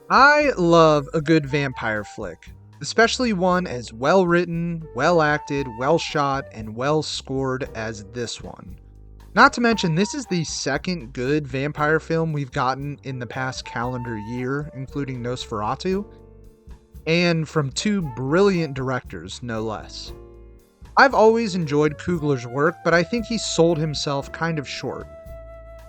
I love a good vampire flick, especially one as well written, well acted, well shot, and well scored as this one. Not to mention, this is the second good vampire film we've gotten in the past calendar year, including Nosferatu, and from two brilliant directors, no less. I've always enjoyed Coogler's work, but I think he sold himself kind of short.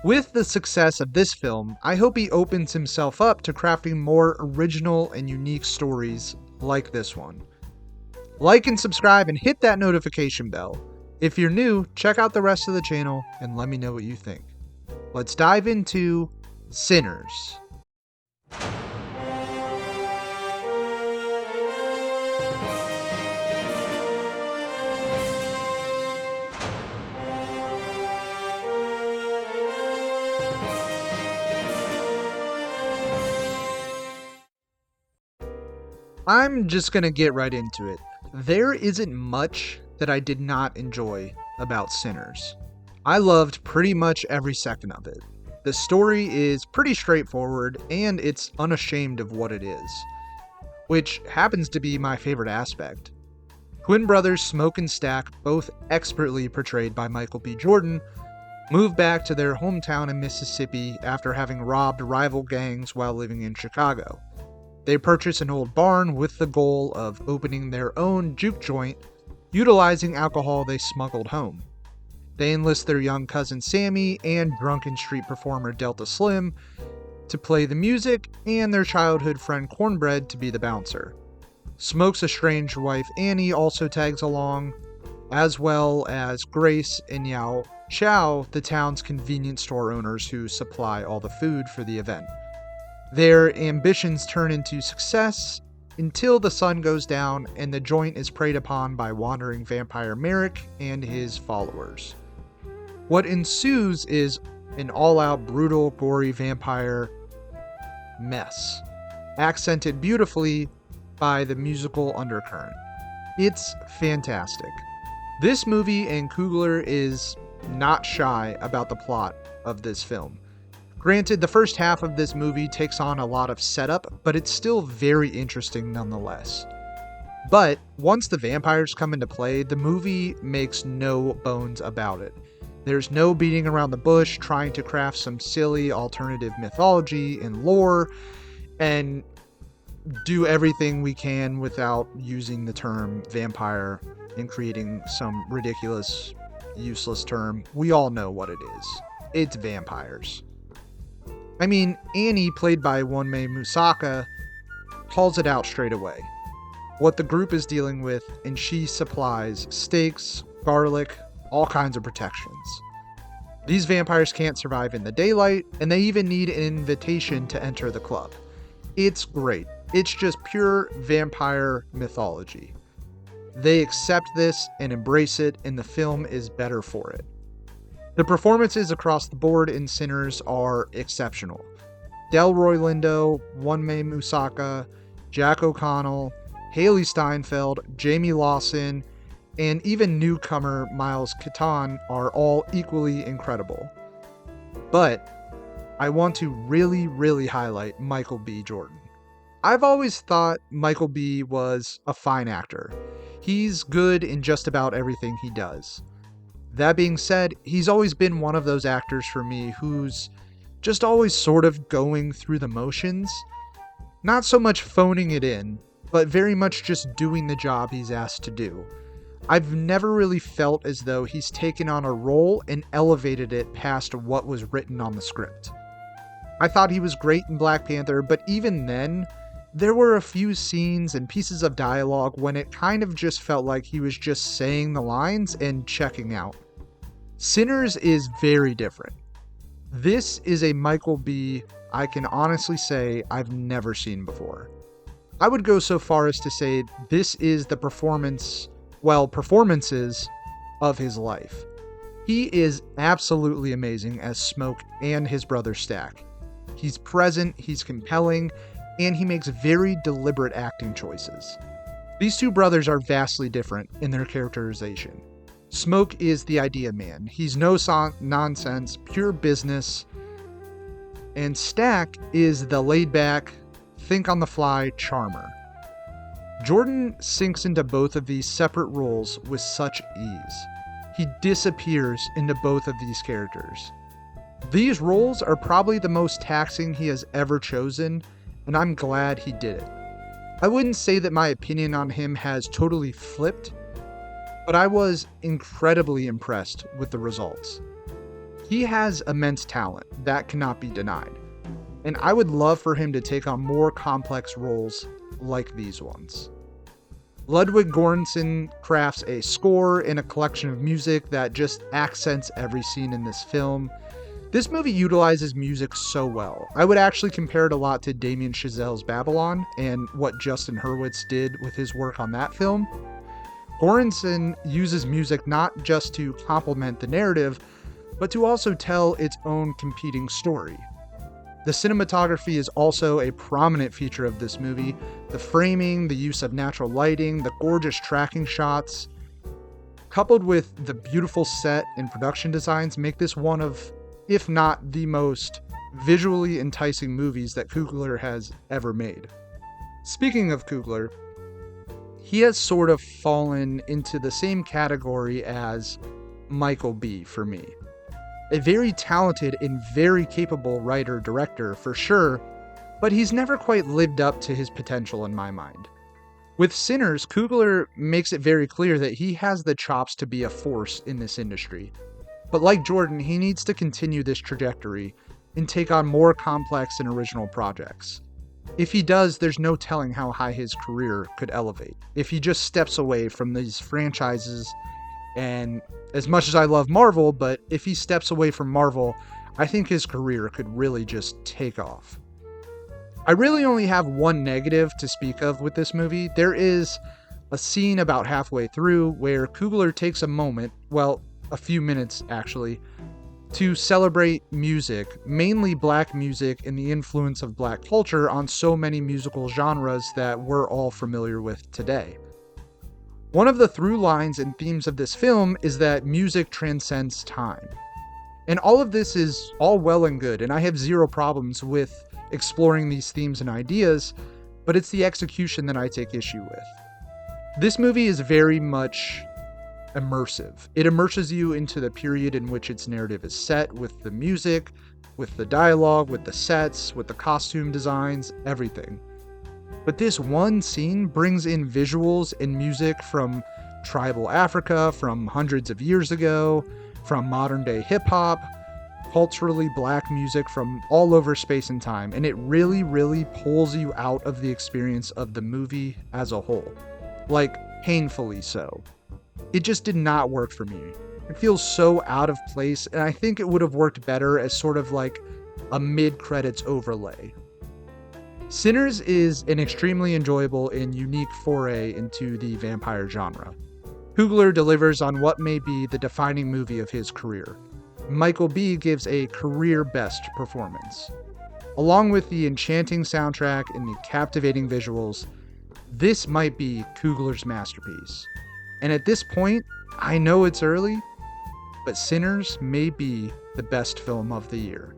With the success of this film, I hope he opens himself up to crafting more original and unique stories like this one. Like and subscribe and hit that notification bell. If you're new, check out the rest of the channel and let me know what you think. Let's dive into Sinners. I'm just gonna get right into it. There isn't much that I did not enjoy about Sinners. I loved pretty much every second of it. The story is pretty straightforward and it's unashamed of what it is, which happens to be my favorite aspect. Twin brothers Smoke and Stack, both expertly portrayed by Michael B. Jordan, move back to their hometown in Mississippi after having robbed rival gangs while living in Chicago. They purchase an old barn with the goal of opening their own juke joint, utilizing alcohol they smuggled home. They enlist their young cousin Sammy and drunken street performer Delta Slim to play the music, and their childhood friend Cornbread to be the bouncer. Smoke's estranged wife Annie also tags along, as well as Grace and Yao Chow, the town's convenience store owners who supply all the food for the event. Their ambitions turn into success until the sun goes down and the joint is preyed upon by wandering vampire Merrick and his followers. What ensues is an all-out brutal, gory vampire mess, accented beautifully by the musical undercurrent. It's fantastic. This movie, and Coogler is not shy about the plot of this film. Granted, the first half of this movie takes on a lot of setup, but it's still very interesting nonetheless. But once the vampires come into play, the movie makes no bones about it. There's no beating around the bush trying to craft some silly alternative mythology and lore and do everything we can without using the term vampire and creating some ridiculous, useless term. We all know what it is. It's vampires. I mean, Annie, played by Wonmei Musaka, calls it out straight away. What the group is dealing with, and she supplies steaks, garlic, all kinds of protections. These vampires can't survive in the daylight, and they even need an invitation to enter the club. It's great. It's just pure vampire mythology. They accept this and embrace it, and the film is better for it. The performances across the board in Sinners are exceptional. Delroy Lindo, Wonmei Musaka, Jack O'Connell, Haley Steinfeld, Jamie Lawson, and even newcomer Miles Keaton are all equally incredible. But I want to really highlight Michael B. Jordan. I've always thought Michael B. was a fine actor. He's good in just about everything he does. That being said, he's always been one of those actors for me who's just always sort of going through the motions. Not so much phoning it in, but very much just doing the job he's asked to do. I've never really felt as though he's taken on a role and elevated it past what was written on the script. I thought he was great in Black Panther, but even then, there were a few scenes and pieces of dialogue when it kind of just felt like he was just saying the lines and checking out. Sinners is very different. This is a Michael B. I can honestly say I've never seen before. I would go so far as to say this is the performances of his life. He is absolutely amazing as Smoke and his brother Stack. He's present, he's compelling, and he makes very deliberate acting choices. These two brothers are vastly different in their characterization. Smoke is the idea man. He's no nonsense, pure business. And Stack is the laid back, think on the fly charmer. Jordan sinks into both of these separate roles with such ease. He disappears into both of these characters. These roles are probably the most taxing he has ever chosen, and I'm glad he did it. I wouldn't say that my opinion on him has totally flipped, but I was incredibly impressed with the results. He has immense talent, that cannot be denied, and I would love for him to take on more complex roles like these ones. Ludwig Göransson crafts a score and a collection of music that just accents every scene in this film. This movie utilizes music so well. I would actually compare it a lot to Damien Chazelle's Babylon and what Justin Hurwitz did with his work on that film. Göransson uses music not just to complement the narrative, but to also tell its own competing story. The cinematography is also a prominent feature of this movie. The framing, the use of natural lighting, the gorgeous tracking shots, coupled with the beautiful set and production designs, make this one of, if not the most visually enticing movies that Coogler has ever made. Speaking of Coogler, he has sort of fallen into the same category as Michael B. for me. A very talented and very capable writer-director for sure, but he's never quite lived up to his potential in my mind. With Sinners, Coogler makes it very clear that he has the chops to be a force in this industry. But like Jordan, he needs to continue this trajectory and take on more complex and original projects. If he does, there's no telling how high his career could elevate. If he just steps away from these franchises, and as much as I love Marvel, but if he steps away from Marvel, I think his career could really just take off. I really only have one negative to speak of with this movie. There is a scene about halfway through where Coogler takes a moment, well, a few minutes actually, to celebrate music, mainly black music and the influence of black culture on so many musical genres that we're all familiar with today. One of the through lines and themes of this film is that music transcends time. And all of this is all well and good, and I have zero problems with exploring these themes and ideas, but it's the execution that I take issue with. This movie is very much immersive. It immerses you into the period in which its narrative is set, with the music, with the dialogue, with the sets, with the costume designs, everything. But this one scene brings in visuals and music from tribal Africa, from hundreds of years ago, from modern day hip hop, culturally black music from all over space and time, and it really, really pulls you out of the experience of the movie as a whole. Like, painfully so. It just did not work for me. It feels so out of place, and I think it would have worked better as sort of like a mid-credits overlay. Sinners is an extremely enjoyable and unique foray into the vampire genre. Coogler delivers on what may be the defining movie of his career. Michael B. gives a career-best performance. Along with the enchanting soundtrack and the captivating visuals, this might be Coogler's masterpiece. And at this point, I know it's early, but Sinners may be the best film of the year.